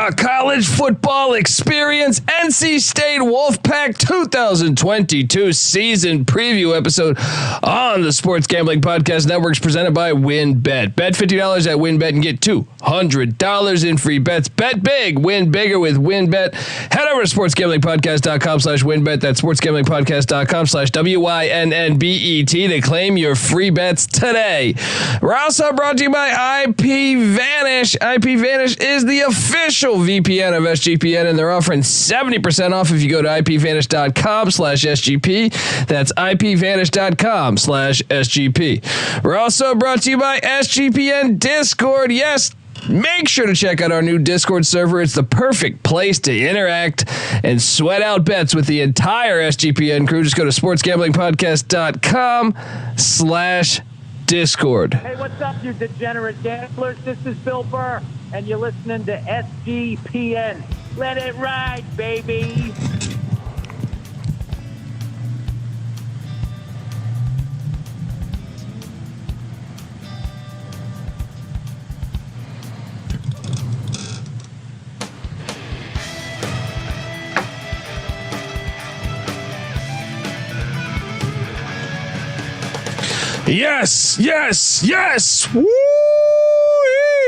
The college football experience, NC State Wolfpack 2022 season preview episode on the Sports Gambling Podcast Network is presented by WynnBET. Bet $50 at WynnBET and get $200 in free bets. Bet big, win bigger with WynnBET. Head over to sportsgamblingpodcast.com/WynnBET. That's sportsgamblingpodcast.com/WYNNBET to claim your free bets today. We're also brought to you by IPVanish. IPVanish is the official VPN of SGPN, and they're offering 70% off if you go to IPVanish.com/SGP. That's IPVanish.com/SGP. We're also brought to you by SGPN Discord. Yes, make sure to check out our new Discord server. It's the perfect place to interact and sweat out bets with the entire SGPN crew. Just go to sportsgamblingpodcast.com/Discord. Hey, what's up, you degenerate gamblers? This is Bill Burr, and you're listening to SGPN. Let it ride, baby. Yes, yes, yes. Woo!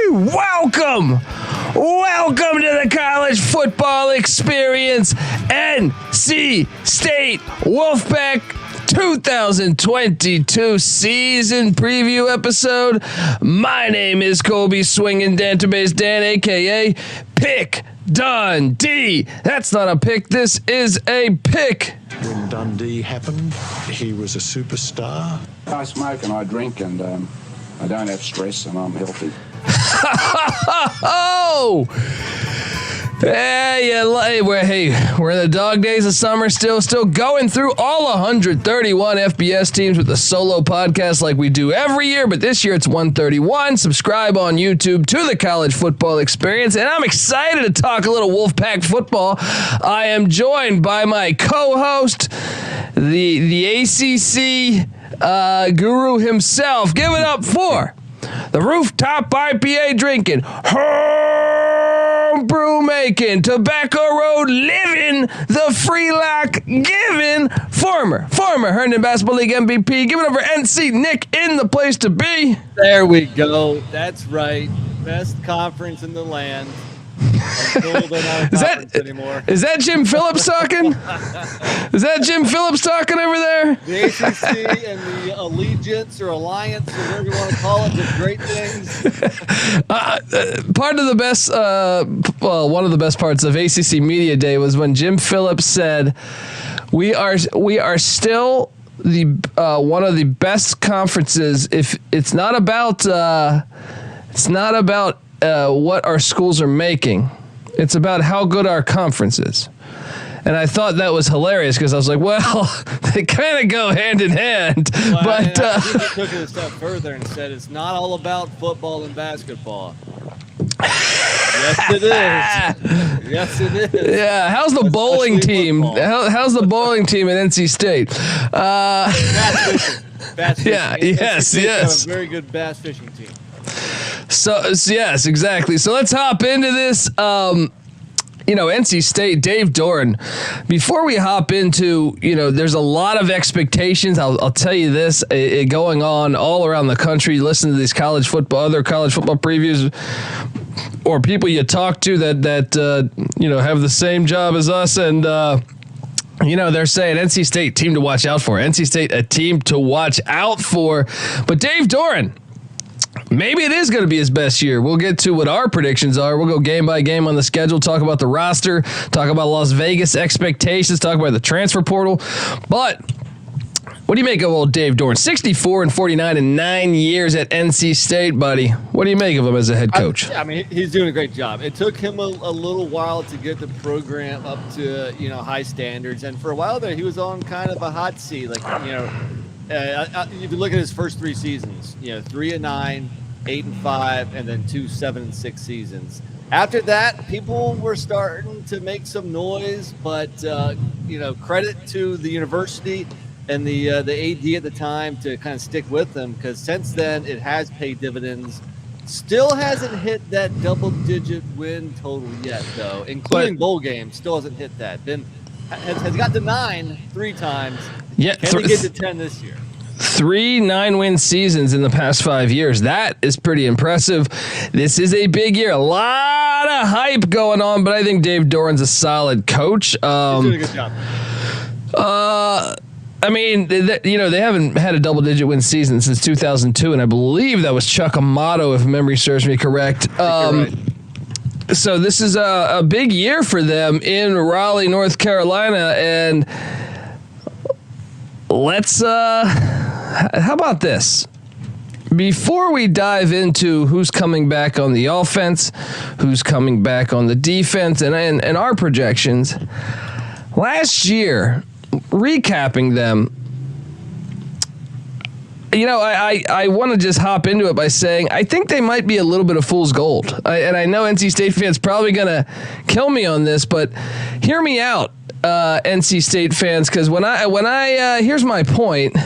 Welcome to the college football experience, NC State Wolfpack 2022 season preview episode. My name is Colby Swinging Dantabase Dan, a.k.a. Pick Dundee. That's not a pick. This is a pick. When Dundee happened, he was a superstar. I smoke and I drink and I don't have stress and I'm healthy. Oh! Hey, we're in the dog days of summer, still going through all 131 FBS teams with the solo podcast like we do every year, but this year it's 131. Subscribe on YouTube to the college football experience, and I'm excited to talk a little Wolfpack football. I am joined by my co-host, the ACC guru himself. Give it up for the rooftop IPA drinking, homebrew making, Tobacco Road living, the free lock giving, former Herndon Basketball League MVP. Give it up for NC Nick in the place to be. There we go. That's right. Best conference in the land. Is that Jim Phillips talking? Is that Jim Phillips talking over there? The ACC and the allegiance or alliance, or whatever you want to call it, the great things. Part of the best, one of the best parts of ACC Media Day was when Jim Phillips said, "We are still the one of the best conferences. If it's not about what our schools are making. It's about how good our conference is." And I thought that was hilarious because I was like, well, they kind of go hand in hand. Well, but I think he took it a step further and said it's not all about football and basketball. Yes, it is. Yes, it is. Yeah, how's the bowling team? How's the bowling team at NC State? Bass fishing. Yeah, yes. Have a very good bass fishing team. So yes, exactly. So let's hop into this. NC State, Dave Doeren. Before we hop into, there's a lot of expectations. I'll tell you this, going on all around the country. Listen to these other college football previews, or people you talk to that have the same job as us, and they're saying NC State team to watch out for. NC State a team to watch out for. But Dave Doeren, maybe it is going to be his best year. We'll get to what our predictions are. We'll go game by game on the schedule, talk about the roster, talk about Las Vegas expectations, talk about the transfer portal. But what do you make of old Dave Doeren? 64-49 in 9 years at NC State, buddy. What do you make of him as a head coach? I mean, he's doing a great job. It took him a little while to get the program up to, high standards. And for a while there, he was on kind of a hot seat. If you look at his first 3 seasons, 3-9, 8-5, and then 2 7-6 seasons. After that, people were starting to make some noise, but credit to the university and the AD at the time to kind of stick with them, because since then it has paid dividends. Still hasn't hit that double-digit win total yet, though, including bowl games. Still hasn't hit that. Has got to 9 3 times. Yeah, Can he get to 10 this year? 3 9-win seasons in the past 5 years. That is pretty impressive. This is a big year. A lot of hype going on, but I think Dave Doeren's a solid coach. He's doing a good job. I mean, they haven't had a double-digit win season since 2002, and I believe that was Chuck Amato, if memory serves me correct. Right. So this is a big year for them in Raleigh, North Carolina, and let's how about this? Before we dive into who's coming back on the offense, who's coming back on the defense, and our projections, last year, recapping them, I want to just hop into it by saying I think they might be a little bit of fool's gold. And I know NC State fans probably going to kill me on this, but hear me out, NC State fans, because when I here's my point.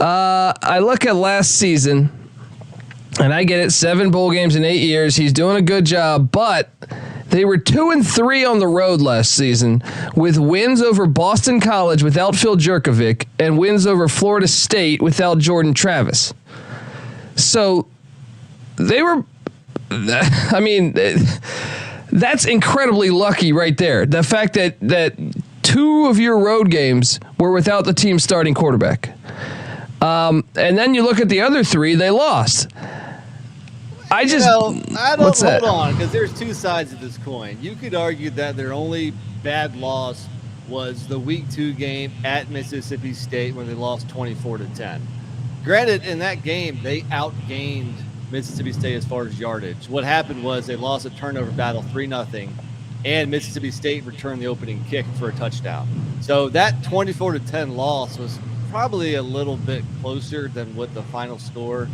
I look at last season, and I get it, 7 bowl games in 8 years. He's doing a good job, but they were 2-3 on the road last season with wins over Boston College without Phil Jurkovic and wins over Florida State without Jordan Travis. So they were, I mean, that's incredibly lucky right there. The fact that 2 of your road games were without the team's starting quarterback. And then you look at the other 3, they lost. Hold on, because there's 2 sides of this coin. You could argue that their only bad loss was the Week 2 game at Mississippi State when they lost 24-10. Granted, in that game, they outgained Mississippi State as far as yardage. What happened was they lost a turnover battle 3-0, and Mississippi State returned the opening kick for a touchdown. So that 24-10 loss was probably a little bit closer than what the final score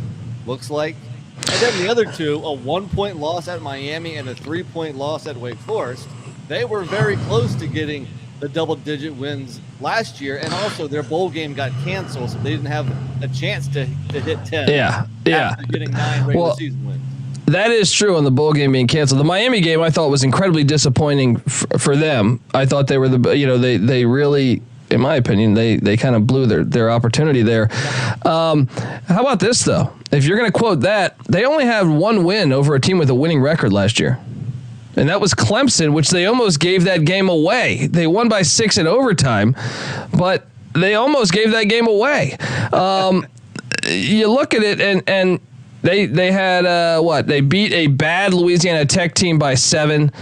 looks like. And then the other 2, a 1-point loss at Miami and a 3-point loss at Wake Forest, they were very close to getting the double-digit wins last year, and also their bowl game got canceled, so they didn't have a chance to hit 10. Yeah. After getting 9 regular season wins. That is true on the bowl game being canceled. The Miami game I thought was incredibly disappointing for them. I thought they were they really, in my opinion, they kind of blew their opportunity there. How about this, though? If you're going to quote that, they only had 1 win over a team with a winning record last year. And that was Clemson, which they almost gave that game away. They won by 6 in overtime, but they almost gave that game away. You look at it, and they had, they beat a bad Louisiana Tech team by 7.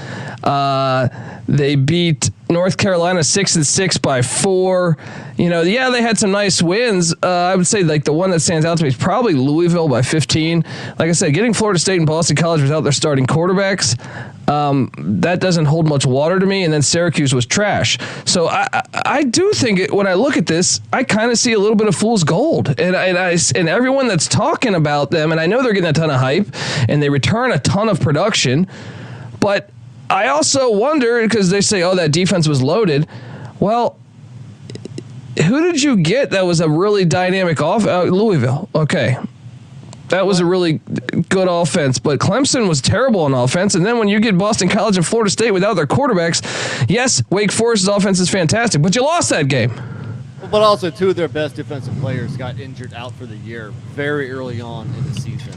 They beat North Carolina 6-6 by 4. They had some nice wins. I would say like the one that stands out to me is probably Louisville by 15. Like I said, getting Florida State and Boston College without their starting quarterbacks, that doesn't hold much water to me. And then Syracuse was trash. So I do think when I look at this, I kind of see a little bit of fool's gold. And everyone that's talking about them, and I know they're getting a ton of hype and they return a ton of production, but I also wonder, because they say, that defense was loaded. Well, who did you get that was a really dynamic Louisville. Okay. That was a really good offense, but Clemson was terrible on offense. And then when you get Boston College and Florida State without their quarterbacks, yes, Wake Forest's offense is fantastic, but you lost that game. But also 2 of their best defensive players got injured out for the year very early on in the season.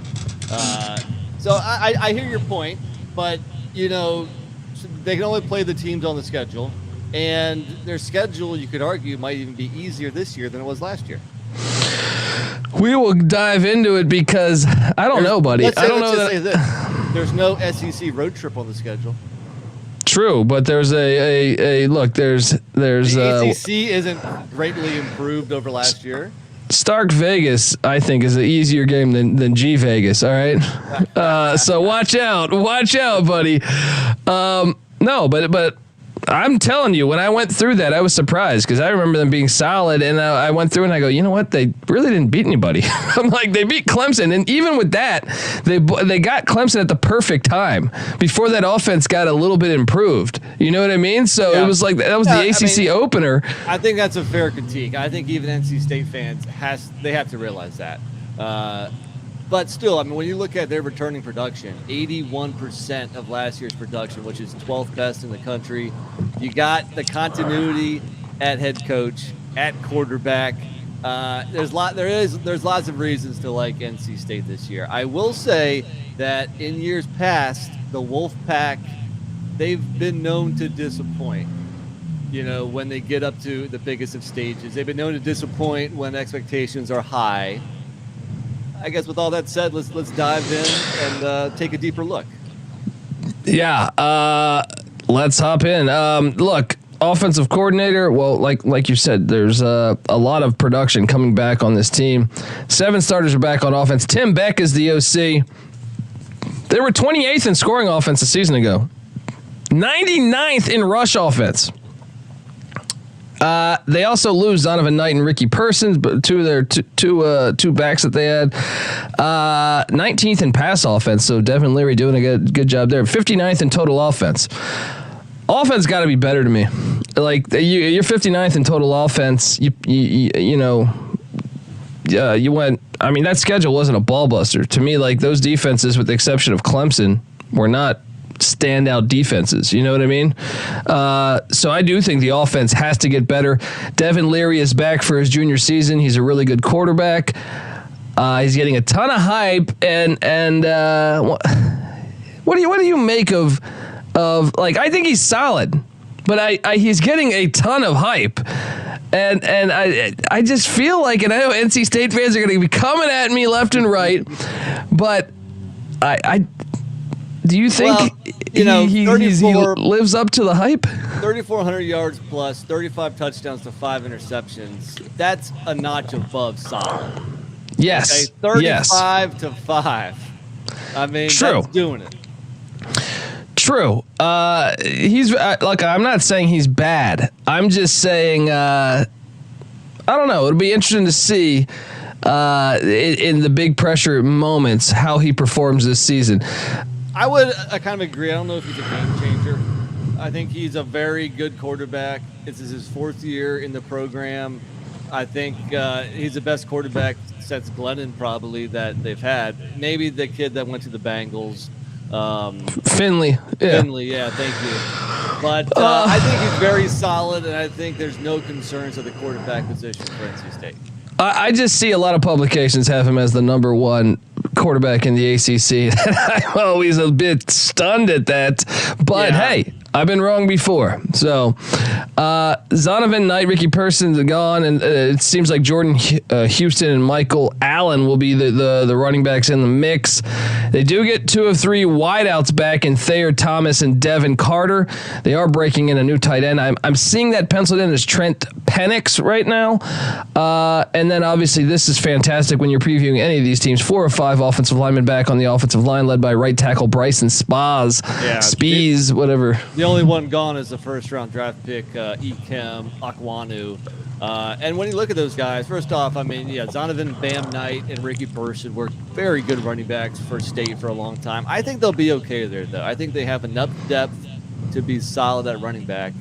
So I hear your point, but, they can only play the teams on the schedule. And their schedule, you could argue, might even be easier this year than it was last year. We will dive into it because I don't know, buddy. I don't know that. Say this. There's no SEC road trip on the schedule. True, but there's a look. There's the ACC isn't greatly improved over last year. Stark Vegas, I think, is an easier game than G Vegas. All right, so watch out, buddy. No, but I'm telling you, when I went through that, I was surprised because I remember them being solid, and I went through and I go, you know what? They really didn't beat anybody. I'm like, they beat Clemson, and even with that, they got Clemson at the perfect time before that offense got a little bit improved. You know what I mean? So It was like that was the ACC opener. I think that's a fair critique. I think even NC State fans have to realize that. But still, I mean, when you look at their returning production, 81% of last year's production, which is 12th best in the country. You got the continuity at head coach, at quarterback. There's lots of reasons to like NC State this year. I will say that in years past, the Wolfpack, they've been known to disappoint. You know, when they get up to the biggest of stages, they've been known to disappoint when expectations are high. I guess with all that said, let's dive in and take a deeper look. Yeah, let's hop in. Look, offensive coordinator. Well, like you said, there's a lot of production coming back on this team. 7 starters are back on offense. Tim Beck is the OC. They were 28th in scoring offense a season ago. 99th in rush offense. They also lose Zonovan Knight and Ricky Persons, but two of their two backs that they had. 19th in pass offense, so Devin Leary doing a good job there. 59th in total offense. Offense got to be better to me. Like you're 59th in total offense. You went. I mean, that schedule wasn't a ball buster to me. Like those defenses, with the exception of Clemson, were not standout defenses. You know what I mean? So I do think the offense has to get better. Devin Leary is back for his junior season. He's a really good quarterback. He's getting a ton of hype. And what do you make of like, I think he's solid, but he's getting a ton of hype. And I just feel like, and I know NC State fans are going to be coming at me left and right, but do you think he lives up to the hype? 3,400 yards plus, 35 touchdowns to 5 interceptions. That's a notch above solid. Yes. Okay? 35 to 5. I mean, True. That's doing it. True. He's look, I'm not saying he's bad. I'm just saying, I don't know. It'll be interesting to see in the big pressure moments how he performs this season. I kind of agree. I don't know if he's a game changer. I think he's a very good quarterback. This is his 4th year in the program. I think he's the best quarterback since Glennon probably that they've had. Maybe the kid that went to the Bengals. Finley. Yeah. Finley, yeah, thank you. But I think he's very solid, and I think there's no concerns at the quarterback position for NC State. I just see a lot of publications have him as the number 1 quarterback in the ACC. I'm always a bit stunned at that, but hey, I've been wrong before. So Zonovan Knight, Ricky Persons are gone, and it seems like Jordan Houston and Michael Allen will be the running backs in the mix. They do get 2 of 3 wideouts back in Thayer Thomas and Devon Carter. They are breaking in a new tight end. I'm seeing that penciled in as Trent Penix right now. And then obviously this is fantastic when you're previewing any of these teams. 4 or 5 offensive linemen back on the offensive line, led by right tackle Bryson Spies, whatever. The only one gone is the first-round draft pick, Ikem Akwanu. And when you look at those guys, first off, I mean, Zonovan, Bam Knight, and Ricky Person were very good running backs for State for a long time. I think they'll be okay there, though. I think they have enough depth to be solid at running back.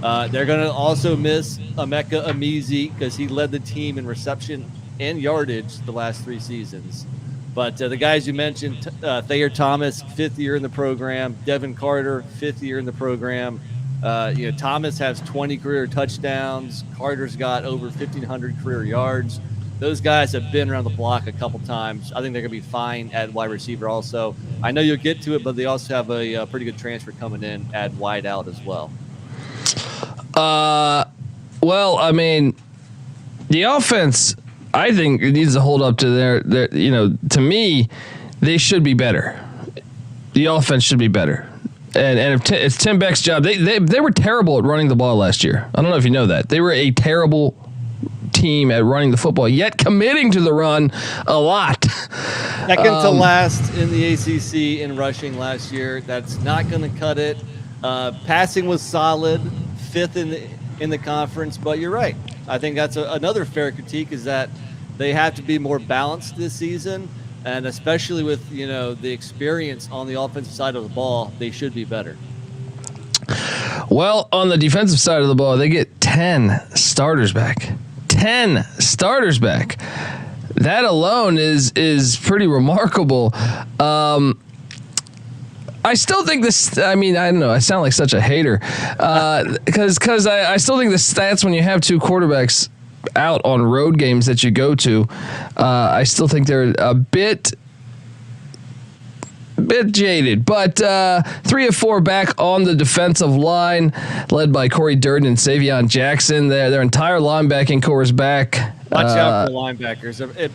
They're going to also miss Emeka Amizi because he led the team in reception and yardage the last 3 seasons. But the guys you mentioned, Thayer Thomas, 5th year in the program. Devon Carter, 5th year in the program. Thomas has 20 career touchdowns. Carter's got over 1,500 career yards. Those guys have been around the block a couple times. I think they're going to be fine at wide receiver also. I know you'll get to it, but they also have a pretty good transfer coming in at wide out as well. Well, I mean, the offense, I think it needs to hold up to their to me, they should be better. The offense should be better. And if it's Tim Beck's job, they were terrible at running the ball last year. I don't know if you know that. They were a terrible team at running the football, yet committing to the run a lot. Second to last in the ACC in rushing last year. That's not going to cut it. Passing was solid, 5th in the conference, but you're right. I think that's another fair critique is that they have to be more balanced this season, and especially with the experience on the offensive side of the ball, they should be better. Well, on the defensive side of the ball, they get 10 starters back. 10 starters back. That alone is pretty remarkable. I still think this. I mean, I don't know. I sound like such a hater because I still think the stats when you have two quarterbacks out on road games that you go to, I still think they're a bit jaded. But 3 of 4 back on the defensive line, led by Corey Durden and Savion Jackson. Their entire linebacking core is back. Watch out for the linebackers. It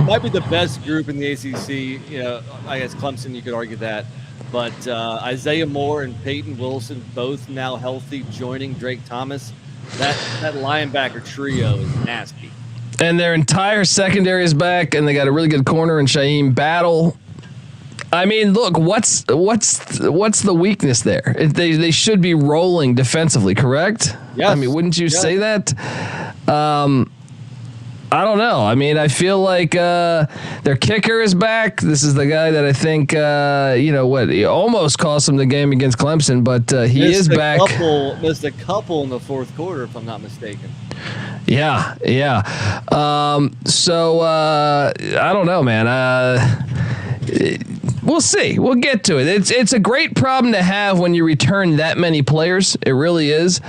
might be the best group in the ACC. You know, I guess Clemson, you could argue that. But Isaiah Moore and Peyton Wilson both now healthy, joining Drake Thomas. That linebacker trio is nasty. And their entire secondary is back, and they got a really good corner in Shaheem Battle. I mean, look, what's the weakness there? They should be rolling defensively, correct? Yes. I mean, wouldn't you say that? I don't know. I mean, I feel like their kicker is back. This is the guy that I think, he almost cost him the game against Clemson, but he is back. Missed a couple in the fourth quarter, if I'm not mistaken. Yeah. So I don't know, man. We'll see. We'll get to it. It's a great problem to have when you return that many players. It really is.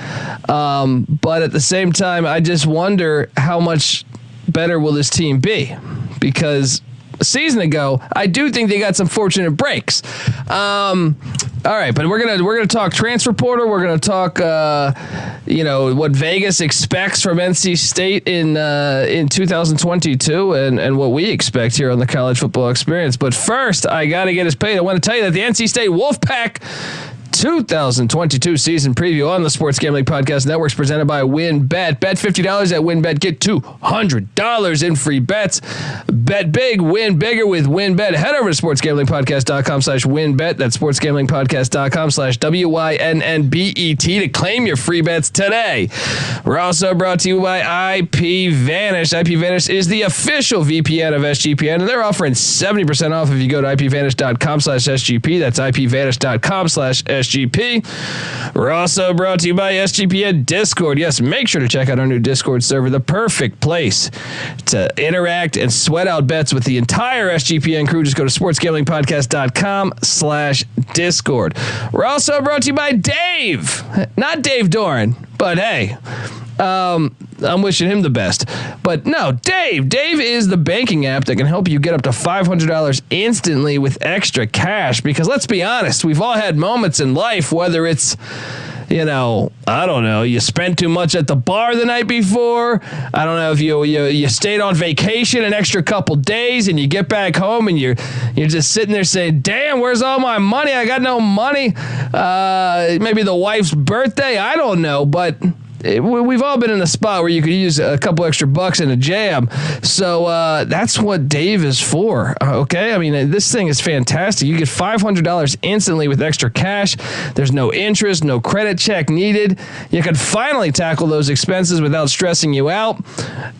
But at the same time, I just wonder how much better will this team be? Because a season ago, I do think they got some fortunate breaks. All right, but we're gonna talk transfer portal. We're gonna talk, what Vegas expects from NC State in 2022, and what we expect here on the College Football Experience. But first, I gotta get us paid. I want to tell you that the NC State Wolfpack 2022 season preview on the Sports Gambling Podcast Network is presented by WynnBET. Bet $50 at WynnBET. Get $200 in free bets. Bet big, win bigger with WynnBET. Head over to sportsgamblingpodcast.com/WynnBET. That's sportsgamblingpodcast.com/WYNNBET to claim your free bets today. We're also brought to you by IPVanish. IPVanish is the official VPN of SGPN, and they're offering 70% off if you go to IPVanish.com/SGP. That's IPVanish.com/SGP. We're also brought to you by SGPN Discord. Yes, make sure to check out our new Discord server, the perfect place to interact and sweat out bets with the entire SGPN crew. Just go to sportsgamblingpodcast.com/Discord. We're also brought to you by Dave, not Dave Doeren, but hey, I'm wishing him the best. But no, Dave. Dave is the banking app that can help you get up to $500 instantly with extra cash. Because let's be honest, we've all had moments in life, whether it's, I don't know, you spent too much at the bar the night before. I don't know if you stayed on vacation an extra couple days and you get back home and you're just sitting there saying, damn, where's all my money? I got no money. Maybe the wife's birthday. I don't know, but we've all been in a spot where you could use a couple extra bucks in a jam. So that's what Dave is for. Okay. I mean, this thing is fantastic. You get $500 instantly with extra cash. There's no interest, no credit check needed. You can finally tackle those expenses without stressing you out.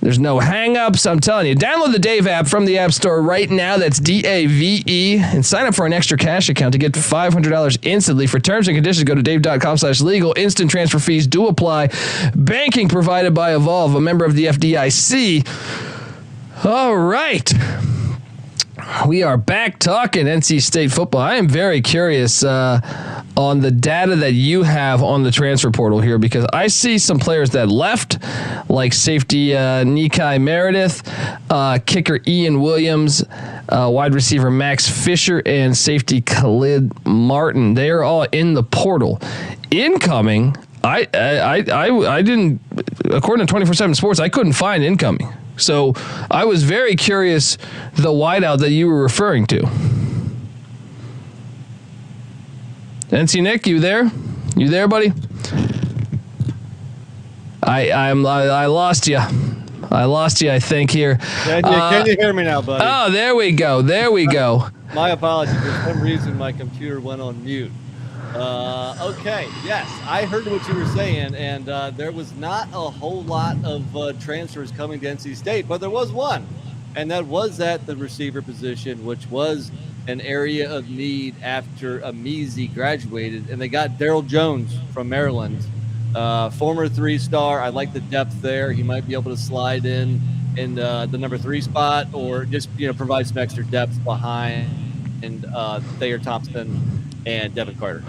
There's no hang-ups. I'm telling you, download the Dave app from the App Store right now. That's DAVE, and sign up for an extra cash account to get $500 instantly. For terms and conditions, go to dave.com/legal. Instant transfer fees do apply. Banking provided by Evolve, a member of the FDIC. All right. We are back talking NC State football. I am very curious on the data that you have on the transfer portal here, because I see some players that left, like safety Nikai Meredith, kicker Ian Williams, wide receiver Max Fisher, and safety Khalid Martin. They are all in the portal. Incoming, I didn't, according to 24/7 Sports, I couldn't find incoming. So I was very curious the wideout that you were referring to. NC Nick, you there? You there, buddy? I lost you. I lost you, I think, here. Can you hear me now, buddy? Oh, there we go. There we go. My apologies. For some reason, my computer went on mute. Okay, yes, I heard what you were saying, and there was not a whole lot of transfers coming to NC State, but there was one, and that was at the receiver position, which was an area of need after Amizi graduated, and they got Daryl Jones from Maryland, former 3-star. I like the depth there. He might be able to slide in in the number 3 spot, or just provide some extra depth behind Thayer Thompson and Devin Carter.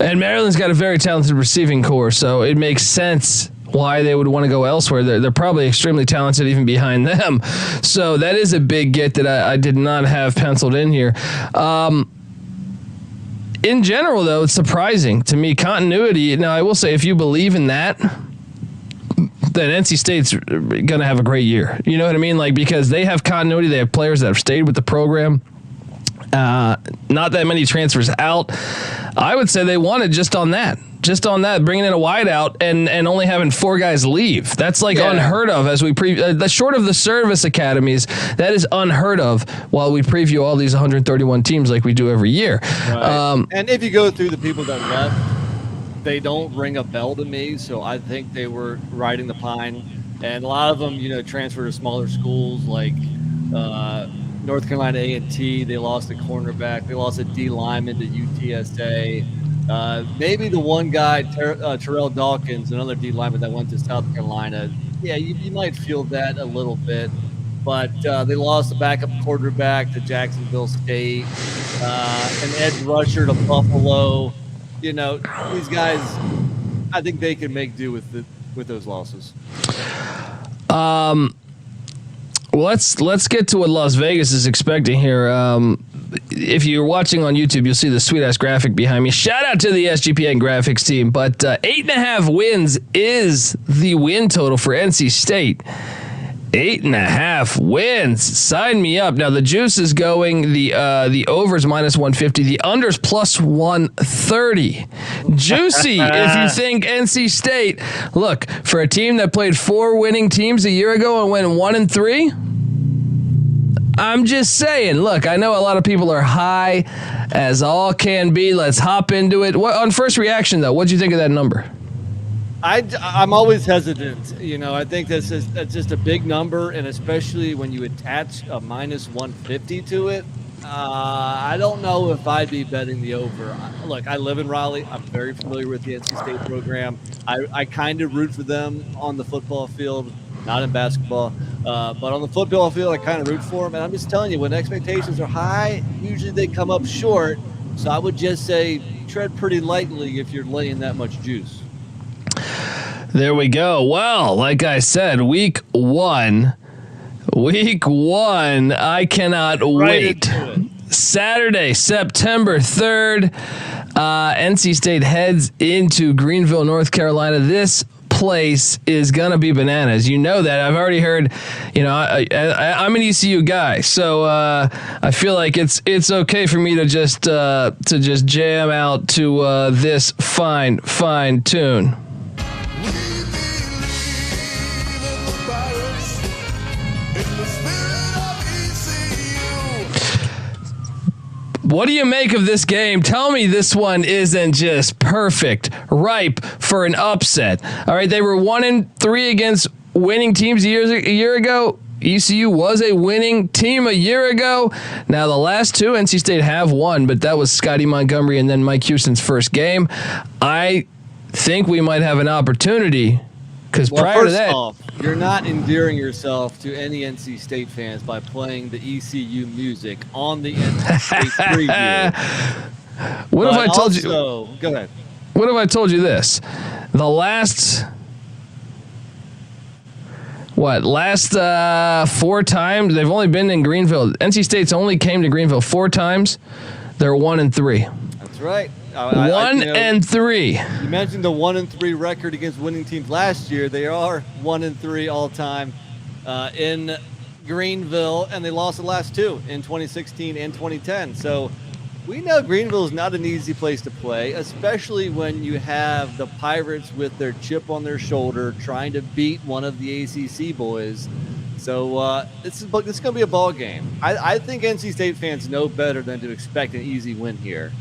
And Maryland's got a very talented receiving core, so it makes sense why they would want to go elsewhere. They're probably extremely talented even behind them. So that is a big get that I did not have penciled in here. In general, though, it's surprising to me. Continuity. Now, I will say, if you believe in that, then NC State's going to have a great year. You know what I mean? Like, because they have continuity. They have players that have stayed with the program. Not that many transfers out. I would say they wanted just on that, bringing in a wideout and only having 4 guys leave. That's unheard of. As we short of the service academies, that is unheard of. While we preview all these 131 teams like we do every year. Right. And if you go through the people that left, they don't ring a bell to me. So I think they were riding the pine, and a lot of them, transfer to smaller schools like North Carolina A&T. They lost a cornerback. They lost a D lineman to UTSA. Maybe the one guy, Terrell Dawkins, another D lineman that went to South Carolina. Yeah, you might feel that a little bit. But they lost a backup quarterback to Jacksonville State, an edge rusher to Buffalo. These guys, I think they can make do with those losses. Well, let's get to what Las Vegas is expecting here. If you're watching on YouTube, you'll see the sweet-ass graphic behind me. Shout out to the SGPN graphics team. But 8.5 wins is the win total for NC State. 8.5 wins. Sign me up. Now, the juice is going. The overs minus 150. The unders plus 130. Juicy if you think NC State. Look, for a team that played 4 winning teams a year ago and went 1-3, I'm just saying. Look, I know a lot of people are high as all can be. Let's hop into it. On first reaction, though, what'd you think of that number? I'm always hesitant. I think that's just a big number, and especially when you attach a minus 150 to it, I don't know if I'd be betting the over. Look, I live in Raleigh. I'm very familiar with the NC State program. I kind of root for them on the football field, not in basketball. But on the football field, I kind of root for them. And I'm just telling you, when expectations are high, usually they come up short. So I would just say tread pretty lightly if you're laying that much juice. There we go. Well, like I said, week one, I cannot wait. Saturday, September 3rd, NC State heads into Greenville, North Carolina. This place is gonna be bananas. You know that. I've already heard. I'm an ECU guy, so I feel like it's okay for me to just jam out to this fine tune. What do you make of this game? Tell me this one isn't just perfect, ripe for an upset. All right, they were 1-3 against winning teams a year ago. ECU was a winning team a year ago. Now, the last 2, NC State have won, but that was Scotty Montgomery and then Mike Houston's first game. I think we might have an opportunity because prior to that... Off, you're not endearing yourself to any NC State fans by playing the ECU music on the NC State preview. What if I told you? Go ahead. What if I told you this? The last 4 times they've only been in Greenville. NC State's only came to Greenville 4 times. They're 1-3. That's right. 1-3. You mentioned the 1-3 record against winning teams last year. They are 1-3 all time in Greenville, and they lost the last 2 in 2016 and 2010. So we know Greenville is not an easy place to play, especially when you have the Pirates with their chip on their shoulder trying to beat one of the ACC boys. So this is going to be a ball game. I think NC State fans know better than to expect an easy win here.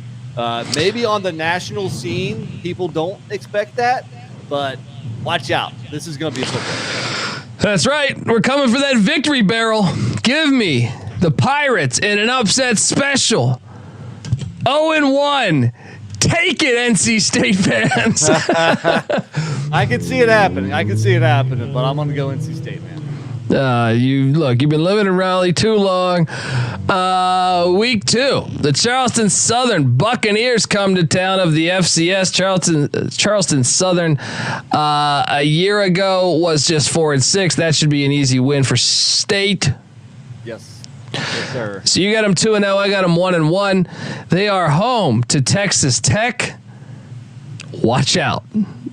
Maybe on the national scene, people don't expect that, but watch out. This is going to be a football. That's right. We're coming for that victory barrel. Give me the Pirates in an upset special. 0-1. Take it, NC State fans. I can see it happening. But I'm going to go NC State, man. You've been living in Raleigh too long. Week 2, the Charleston Southern Buccaneers come to town of the FCS. Charleston Southern a year ago was just 4-6. That should be an easy win for State. Yes. Yes, sir. So you got them 2-0. I got them 1-1. They are home to Texas Tech. Watch out.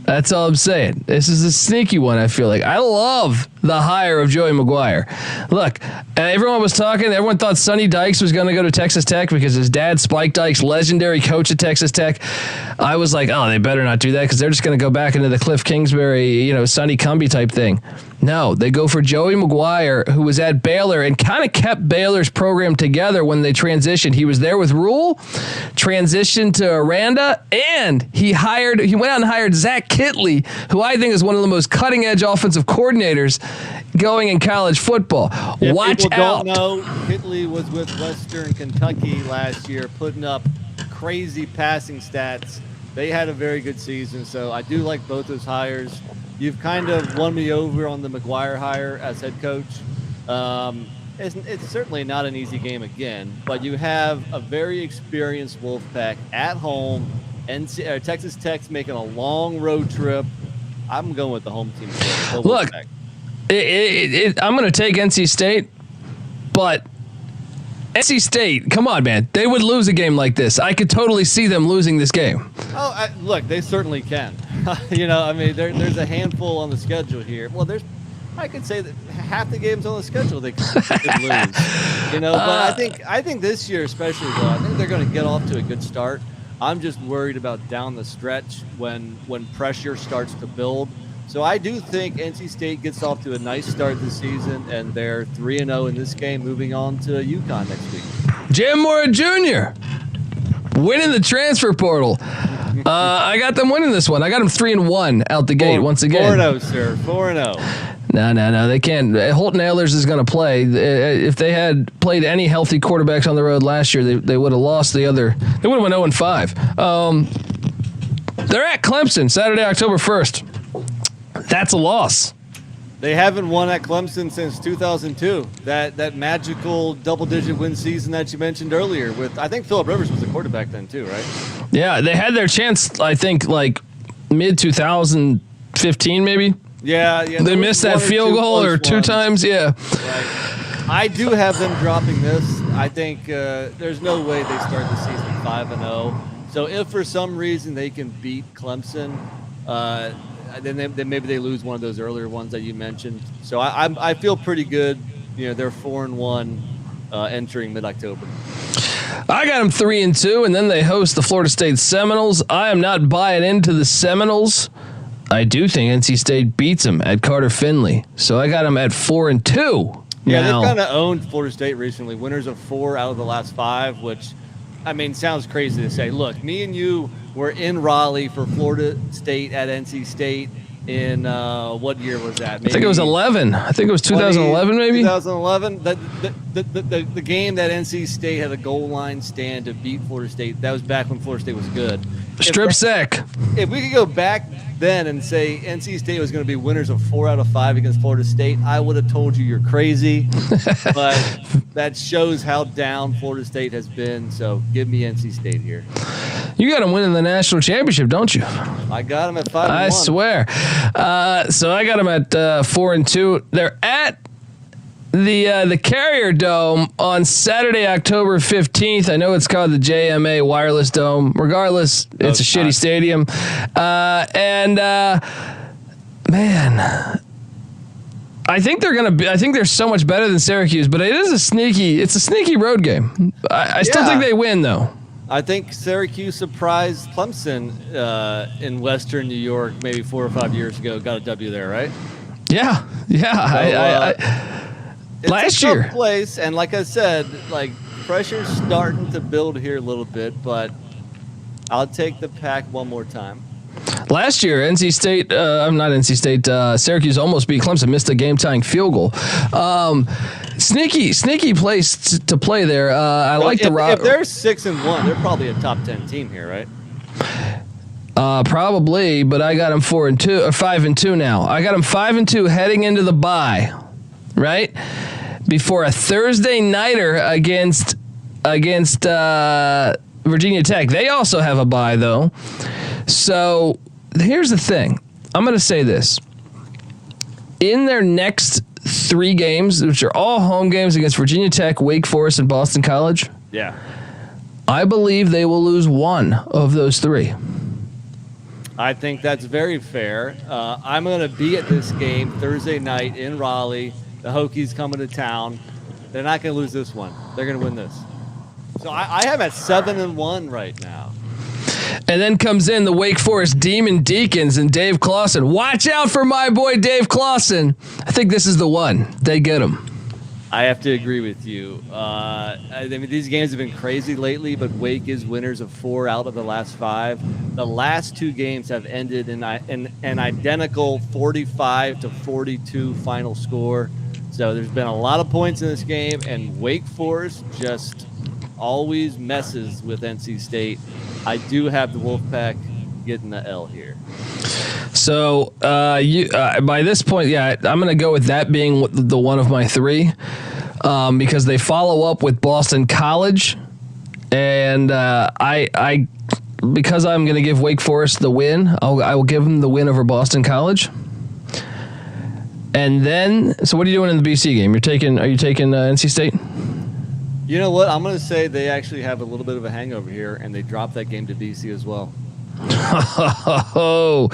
That's all I'm saying. This is a sneaky one, I feel like. I love the hire of Joey McGuire. Look, everyone was talking. Everyone thought Sonny Dykes was going to go to Texas Tech because his dad, Spike Dykes, legendary coach at Texas Tech. I was like, oh, they better not do that because they're just going to go back into the Cliff Kingsbury, Sonny Cumbie type thing. No, they go for Joey McGuire, who was at Baylor and kind of kept Baylor's program together when they transitioned. He was there with Rule, transitioned to Aranda, and he went out and hired Zach Kitley, who I think is one of the most cutting-edge offensive coordinators going in college football. If Watch people out. don't know, Kitley was with Western Kentucky last year, putting up crazy passing stats. They had a very good season, so I do like both those hires. You've kind of won me over on the McGuire hire as head coach. It's certainly not an easy game again, but you have a very experienced Wolfpack at home. Texas Tech's making a long road trip. I'm going with the home team. Look, I'm going to take NC State, but NC State, come on, man. They would lose a game like this. I could totally see them losing this game. Oh, look, they certainly can. There's a handful on the schedule here. Well, I could say that half the games on the schedule they could lose. But I think this year especially, though, I think they're going to get off to a good start. I'm just worried about down the stretch when pressure starts to build. So I do think NC State gets off to a nice start this season, and they're 3-0 in this game, moving on to UConn next week. Jam Mora Jr. winning the transfer portal. I got them winning this one. I got them 3-1 out the gate once again. 4-0, sir. 4-0. No. They can't. Holton Ahlers is going to play. If they had played any healthy quarterbacks on the road last year, they would have lost the other. They would have went 0-5. They're at Clemson Saturday, October 1st. That's a loss. They haven't won at Clemson since 2002. That magical double-digit win season that you mentioned earlier. I think Phillip Rivers was the quarterback then too, right? Yeah, they had their chance. I think like mid 2015, maybe. Yeah. They missed that field goal or two times. Yeah. Right. I do have them dropping this. I think there's no way they start the season 5-0. So if for some reason they can beat Clemson, then maybe they lose one of those earlier ones that you mentioned. So I feel pretty good. They're 4-1 entering mid-October. I got them 3-2, and then they host the Florida State Seminoles. I am not buying into the Seminoles. I do think NC State beats them at Carter Finley, so I got them at 4-2. Yeah, they've kind of owned Florida State recently. Winners of 4 out of the last 5, which, sounds crazy to say. Look, me and you were in Raleigh for Florida State at NC State in what year was that? Maybe I think it was 11. I think it was 2011, maybe. 2011. The game that NC State had a goal line stand to beat Florida State. That was back when Florida State was good. Strip sack. If we could go back then and say NC State was going to be winners of 4 out of 5 against Florida State, I would have told you you're crazy. But that shows how down Florida State has been. So give me NC State here. You got them winning the national championship, don't you? I got them at 5-1. I swear. So I got them at 4-2. They're at the Carrier Dome on Saturday, October 15th. I know it's called the JMA Wireless Dome. Regardless, it's a shitty stadium. Man, I think they're so much better than Syracuse, but it's a sneaky road game. I still think they win though. I think Syracuse surprised Clemson in Western New York maybe 4 or 5 years ago. Got a W there, right? Yeah. It's last a year tough place, and like I said, pressure's starting to build here a little bit, but I'll take the Pack one more time. Last year, Syracuse almost beat Clemson, missed a game-tying field goal. Sneaky place to play there. If they're 6-1, they're probably a top 10 team here, right? Probably, but I got them 4-2 or 5-2 now. I got them 5-2 heading into the bye. right? Before a Thursday nighter against Virginia Tech. They also have a bye, though. So here's the thing. I'm going to say this. In their next 3 games, which are all home games against Virginia Tech, Wake Forest, and Boston College, yeah, I believe they will lose 1 of those 3. I think that's very fair. I'm going to be at this game Thursday night in Raleigh. The Hokies coming to town. They're not going to lose this one. They're going to win this. So I have at 7-1 right now. And then comes in the Wake Forest Demon Deacons and Dave Clawson. Watch out for my boy Dave Clawson. I think this is the one. They get him. I have to agree with you. I mean, these games have been crazy lately, but Wake is winners of 4 out of the last 5. The last 2 games have ended in an identical 45-42 final score. So there's been a lot of points in this game, and Wake Forest just always messes with NC State. I do have the Wolfpack getting the L here. So by this point, yeah, I'm going to go with that being the one of my 3 because they follow up with Boston College, and because I'm going to give Wake Forest the win, I will give them the win over Boston College. And then, so what are you doing in the BC game? Are you taking NC State? You know what? I'm going to say they actually have a little bit of a hangover here, and they dropped that game to BC as well. Oh,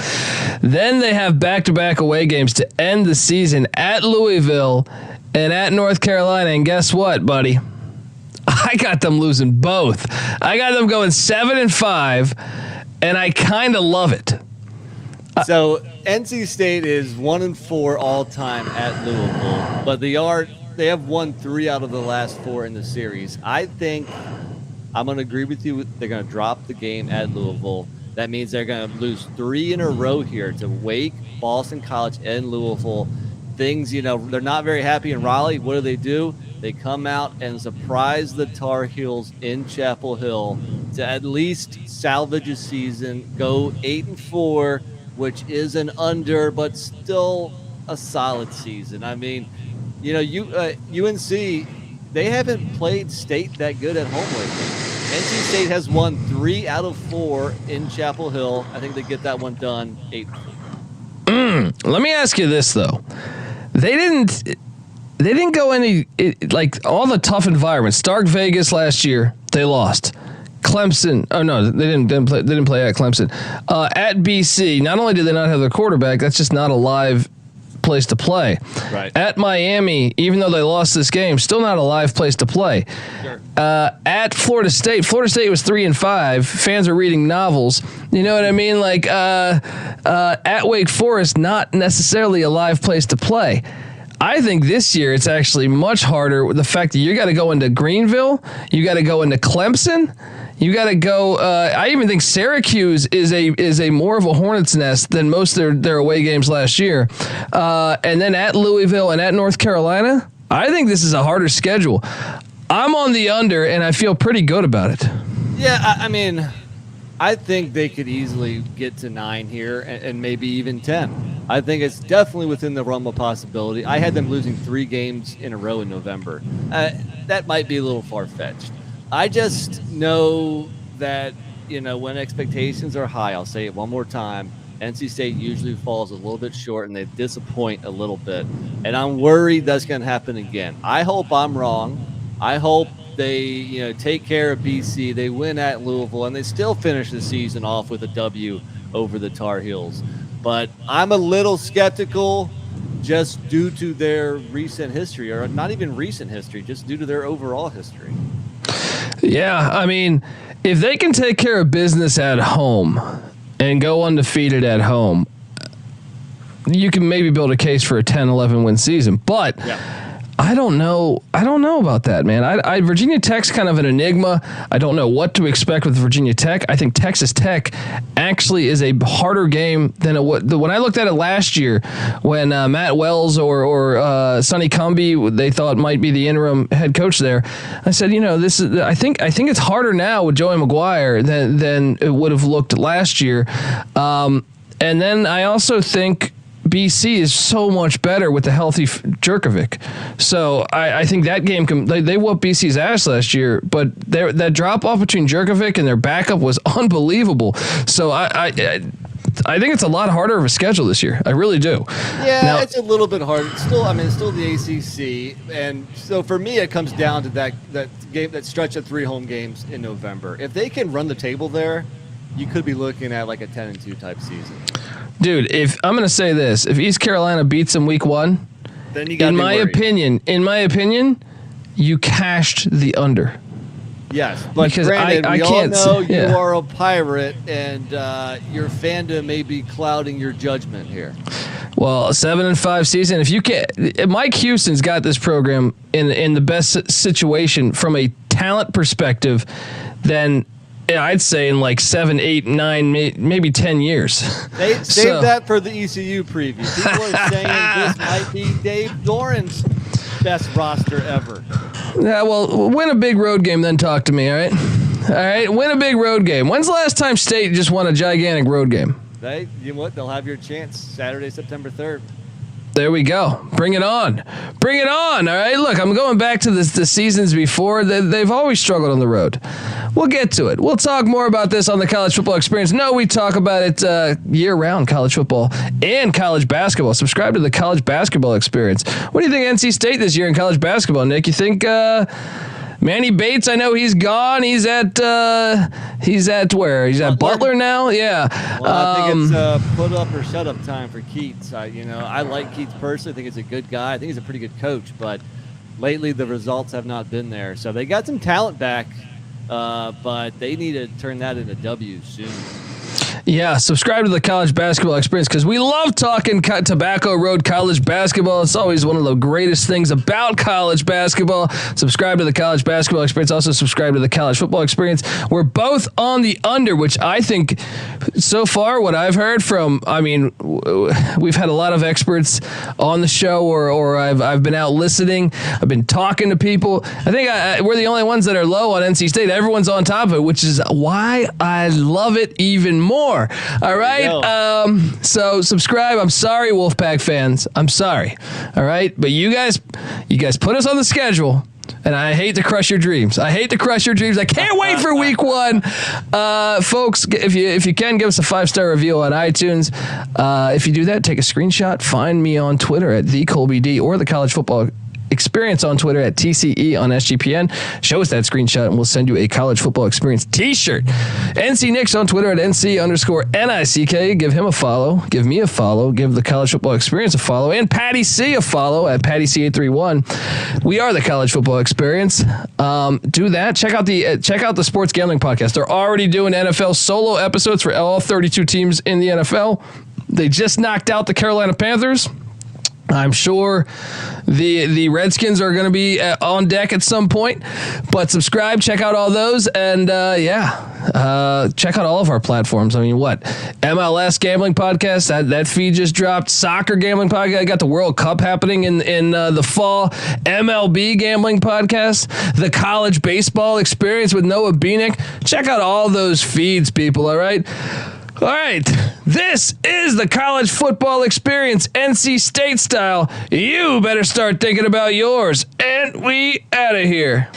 then they have back-to-back away games to end the season at Louisville and at North Carolina. And guess what, buddy? I got them losing both. I got them going 7-5, and I kind of love it. So NC State is 1-4 all time at Louisville, but they have won 3 out of the last 4 in the series. I think I'm going to agree with you. They're going to drop the game at Louisville. That means they're going to lose 3 in a row here to Wake, Boston College, and Louisville. Things, they're not very happy in Raleigh. What do? They come out and surprise the Tar Heels in Chapel Hill to at least salvage a season, go 8-4, which is an under, but still a solid season. I mean, UNC, they haven't played State that good at home lately. NC State has won 3 out of 4 in Chapel Hill. I think they get that one done 8-4. Let me ask you this, though. They didn't go like all the tough environments. Stark Vegas last year, they lost. Clemson. Oh no, they didn't play at Clemson. At BC, not only did they not have their quarterback, that's just not a live place to play. Right. At Miami, even though they lost this game, still not a live place to play. Sure. At Florida State was 3-5. Fans are reading novels. You know what I mean? Like at Wake Forest, not necessarily a live place to play. I think this year it's actually much harder with the fact that you got to go into Greenville, you got to go into Clemson. You got to go. I even think Syracuse is a more of a hornet's nest than most of their away games last year. And then at Louisville and at North Carolina, I think this is a harder schedule. I'm on the under, and I feel pretty good about it. Yeah, I mean, I think they could easily get to 9 here and maybe even 10. I think it's definitely within the realm of possibility. I had them losing 3 games in a row in November. That might be a little far-fetched. I just know that, when expectations are high, I'll say it one more time, NC State usually falls a little bit short and they disappoint a little bit. And I'm worried that's going to happen again. I hope I'm wrong. I hope they, take care of BC. They win at Louisville and they still finish the season off with a W over the Tar Heels. But I'm a little skeptical just due to their recent history, or not even recent history, just due to their overall history. Yeah, I mean, if they can take care of business at home and go undefeated at home, you can maybe build a case for a 10-11 win season. But yeah. I don't know about that, man. Virginia Tech's kind of an enigma. I don't know what to expect with Virginia Tech. I think Texas Tech actually is a harder game than when I looked at it last year when Matt Wells or Sonny Cumbie they thought might be the interim head coach there. I said, this is. I think it's harder now with Joey McGuire than it would have looked last year. And then I also think, BC is so much better with the healthy Jerkovic. So I think that game, they whooped BC's ass last year, but that drop-off between Jerkovic and their backup was unbelievable. So I think it's a lot harder of a schedule this year. I really do. Yeah, now, it's a little bit hard. It's still the ACC, and so for me, it comes down to that game, that stretch of 3 home games in November. If they can run the table there, you could be looking at like a 10-2 type season. Dude, if I'm going to say this, if East Carolina beats them week 1, then you got in my opinion, you cashed the under. Yes, but because granted, I we can't all know yeah. you are a Pirate, and your fandom may be clouding your judgment here. Well, 7-5 season. If you can't, Mike Houston's got this program in the best situation from a talent perspective, then I'd say in like 7, 8, 9, maybe 10 years. Save that for the ECU preview. People are saying this might be Dave Doeren's best roster ever. Yeah, well, win a big road game, then talk to me, all right? All right, win a big road game. When's the last time State just won a gigantic road game? You know what? They'll have your chance Saturday, September 3rd. There we go. Bring it on. Bring it on. All right. Look, I'm going back to the seasons before. They've always struggled on the road. We'll get to it. We'll talk more about this on the College Football Experience. No, we talk about it year-round, college football and college basketball. Subscribe to the College Basketball Experience. What do you think NC State this year in college basketball, Nick? You think Manny Bates, I know he's gone. He's at where? He's at Butler now? Yeah. Well, I think it's put up or shut up time for Keats. I like Keats personally. I think he's a good guy. I think he's a pretty good coach, but lately the results have not been there. So they got some talent back, but they need to turn that into W soon. Yeah, subscribe to the College Basketball Experience because we love talking Tobacco Road college basketball. It's always one of the greatest things about college basketball. Subscribe to the College Basketball Experience. Also subscribe to the College Football Experience. We're both on the under, which I think so far what I've heard from, we've had a lot of experts on the show or I've been out listening. I've been talking to people. I think we're the only ones that are low on NC State. Everyone's on top of it, which is why I love it even more. All right. So subscribe. I'm sorry, Wolfpack fans. I'm sorry. All right. But you guys put us on the schedule. And I hate to crush your dreams. I can't wait for week 1. Folks, if you can, give us a 5-star review on iTunes. If you do that, take a screenshot. Find me on Twitter at TheColbyD or the College Football Experience on Twitter at TCE on SGPN. Show us that screenshot and we'll send you a College Football Experience t-shirt. NC Nick's on Twitter at NC_NICK. Give him a follow. Give me a follow. Give the College Football Experience a follow. And Patty C a follow at PattyC831. We are the College Football Experience. Do that. Check out the Sports Gambling Podcast. They're already doing NFL solo episodes for all 32 teams in the NFL. They just knocked out the Carolina Panthers. I'm sure the Redskins are going to be on deck at some point, but subscribe, check out all those, and check out all of our platforms. MLS Gambling Podcast, that feed just dropped. Soccer Gambling Podcast, I got the World Cup happening in the fall. MLB Gambling Podcast, the College Baseball Experience with Noah Bieniek. Check out all those feeds, people, all right? All right, this is the College Football Experience, NC State style. You better start thinking about yours, and we out of here.